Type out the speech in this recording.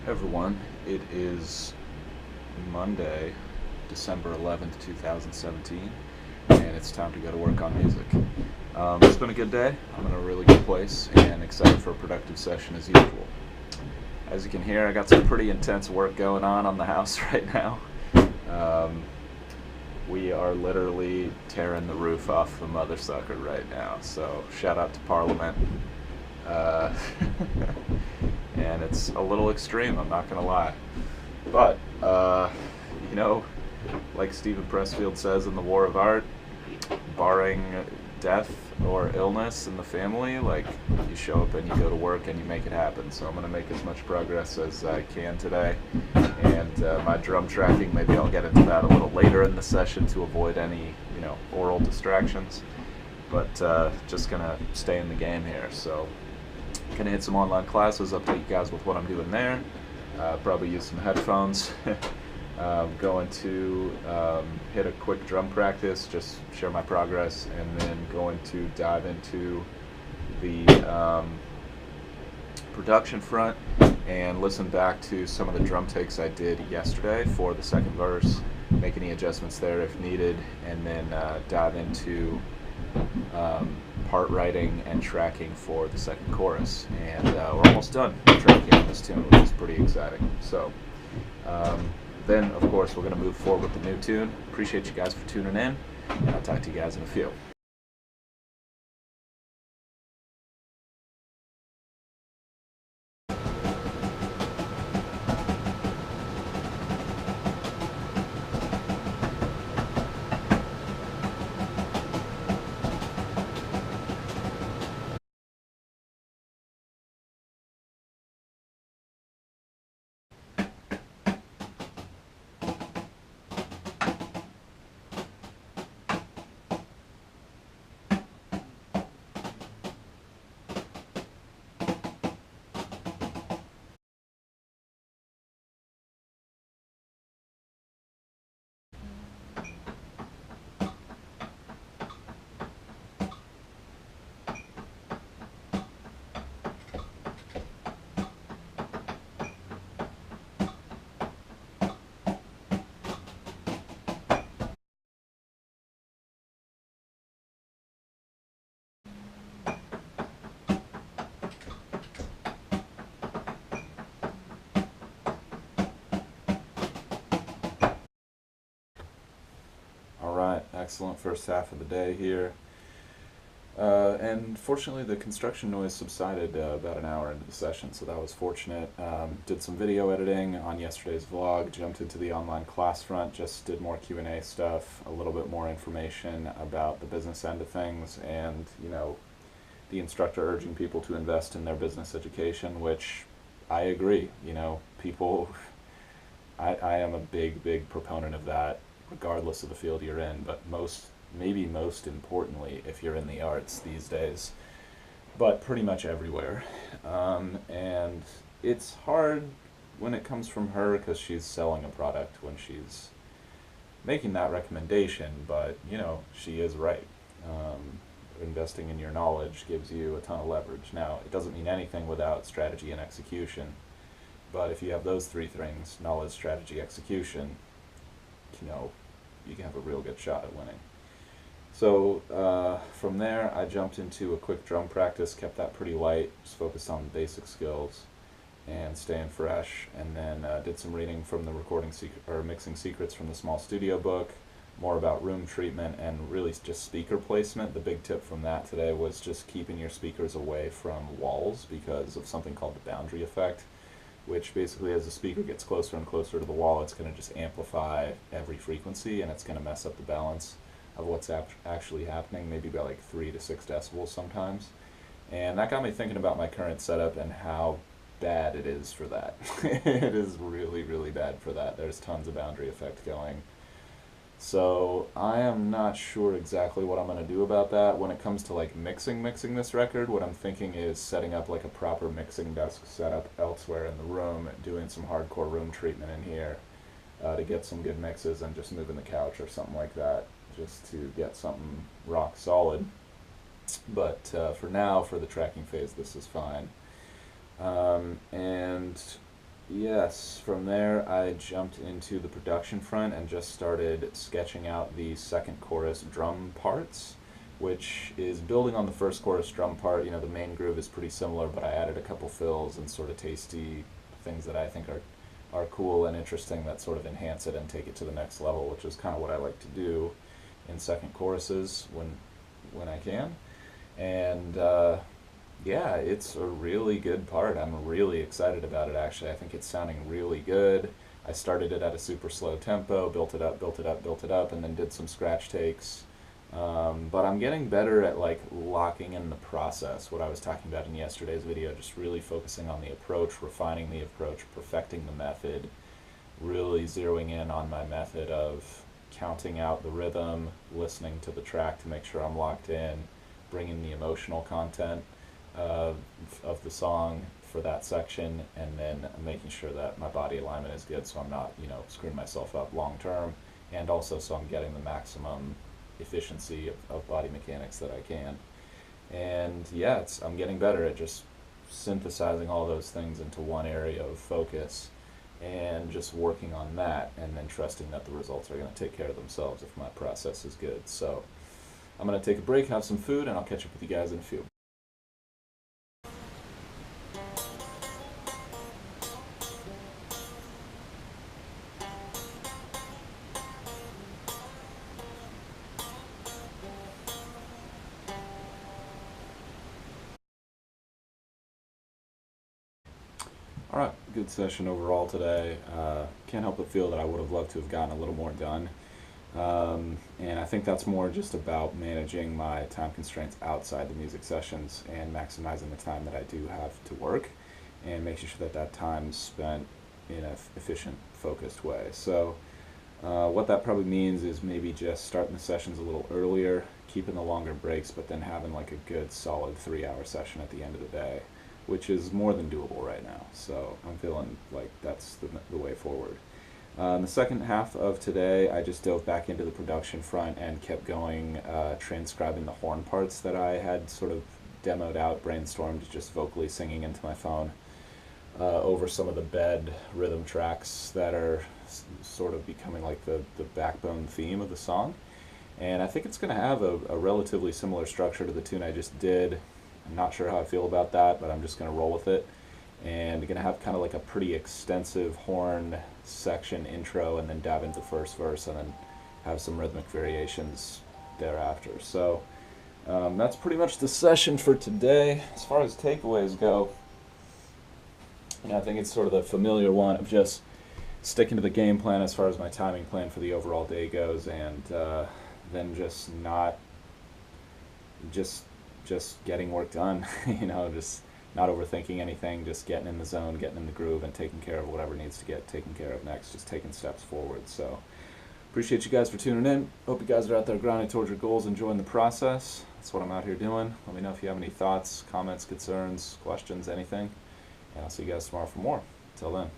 Everyone, it is Monday, December 11th, 2017, and it's time to go to work on music. It's been a good day. I'm in a really good place and excited for a productive session as usual. As you can hear, I got some pretty intense work going on the house right now. Um, we are literally tearing the roof off the mother sucker right now, so shout out to Parliament. Uh, and it's a little extreme, I'm not gonna lie. But, you know, like Stephen Pressfield says in The War of Art, barring death or illness in the family, like, you show up and you go to work and you make it happen. So I'm going to make as much progress as I can today. And my drum tracking, maybe I'll get into that a little later in the session to avoid any, oral distractions. But just going to stay in the game here. So going to hit some online classes, update you guys with what I'm doing there. Probably use some headphones. Going to hit a quick drum practice, just share my progress, and then going to dive into the production front and listen back to some of the drum takes I did yesterday for the second verse, make any adjustments there if needed, and then dive into part writing and tracking for the second chorus. And we're almost done tracking on this tune, which is pretty exciting. So then, of course, we're going to move forward with the new tune. Appreciate you guys for tuning in, and I'll talk to you guys in a few. All right, excellent first half of the day here. And fortunately, the construction noise subsided about an hour into the session, so that was fortunate. Did some video editing on yesterday's vlog, jumped into the online class front, just did more Q&A stuff, a little bit more information about the business end of things, and, the instructor urging people to invest in their business education, which I agree. People, I am a big, big proponent of that, regardless of the field you're in, but maybe most importantly, if you're in the arts these days, but pretty much everywhere. And it's hard when it comes from her because she's selling a product when she's making that recommendation, but she is right. Investing in your knowledge gives you a ton of leverage. Now, it doesn't mean anything without strategy and execution, but if you have those three things, knowledge, strategy, execution, you can have a real good shot at winning. So from there, I jumped into a quick drum practice, kept that pretty light, just focused on the basic skills and staying fresh, and then did some reading from the Mixing Secrets from the Small Studio book, more about room treatment and really just speaker placement. The big tip from that today was just keeping your speakers away from walls because of something called the boundary effect, which basically as the speaker gets closer and closer to the wall, it's going to just amplify every frequency and it's going to mess up the balance of what's actually happening, maybe by like 3 to 6 decibels sometimes. And that got me thinking about my current setup and how bad it is for that. It is really, really bad for that. There's tons of boundary effect going. So I am not sure exactly what I'm going to do about that. When it comes to like mixing this record, what I'm thinking is setting up like a proper mixing desk setup elsewhere in the room, doing some hardcore room treatment in here to get some good mixes, and just moving the couch or something like that just to get something rock solid. But for now, for the tracking phase, this is fine. And Yes, from there I jumped into the production front and just started sketching out the second chorus drum parts, which is building on the first chorus drum part. The main groove is pretty similar, but I added a couple fills and sort of tasty things that I think are cool and interesting that sort of enhance it and take it to the next level, which is kind of what I like to do in second choruses when I can. And yeah, it's a really good part. I'm really excited about it, actually. I think it's sounding really good. I started it at a super slow tempo, built it up, built it up, built it up, and then did some scratch takes. But I'm getting better at like locking in the process, what I was talking about in yesterday's video, just really focusing on the approach, refining the approach, perfecting the method, really zeroing in on my method of counting out the rhythm, listening to the track to make sure I'm locked in, bringing the emotional content uh, of the song for that section, and then making sure that my body alignment is good so I'm not, screwing myself up long term, and also so I'm getting the maximum efficiency of body mechanics that I can. And yeah, I'm getting better at just synthesizing all those things into one area of focus and just working on that, and then trusting that the results are going to take care of themselves if my process is good. So I'm going to take a break, have some food, and I'll catch up with you guys in a few. All right, good session overall today. Can't help but feel that I would have loved to have gotten a little more done. And I think that's more just about managing my time constraints outside the music sessions and maximizing the time that I do have to work, and making sure that that time's spent in an efficient, focused way. So what that probably means is maybe just starting the sessions a little earlier, keeping the longer breaks, but then having like a good solid 3 hour session at the end of the day, which is more than doable right now. So I'm feeling like that's the way forward. In the second half of today, I just dove back into the production front and kept going, transcribing the horn parts that I had sort of demoed out, brainstormed, just vocally singing into my phone over some of the bed rhythm tracks that are sort of becoming like the backbone theme of the song. And I think it's going to have a relatively similar structure to the tune I just did. I'm not sure how I feel about that, but I'm just going to roll with it. And going to have kind of like a pretty extensive horn section intro, and then dive into the first verse, and then have some rhythmic variations thereafter. So that's pretty much the session for today. As far as takeaways go, I think it's sort of the familiar one of just sticking to the game plan as far as my timing plan for the overall day goes, and then just not just getting work done. Just not overthinking anything, just getting in the zone, getting in the groove, and taking care of whatever needs to get taken care of next, just taking steps forward. So appreciate you guys for tuning in. Hope you guys are out there grinding towards your goals, enjoying the process. That's what I'm out here doing. Let me know if you have any thoughts, comments, concerns, questions, anything. And I'll see you guys tomorrow for more. Till then.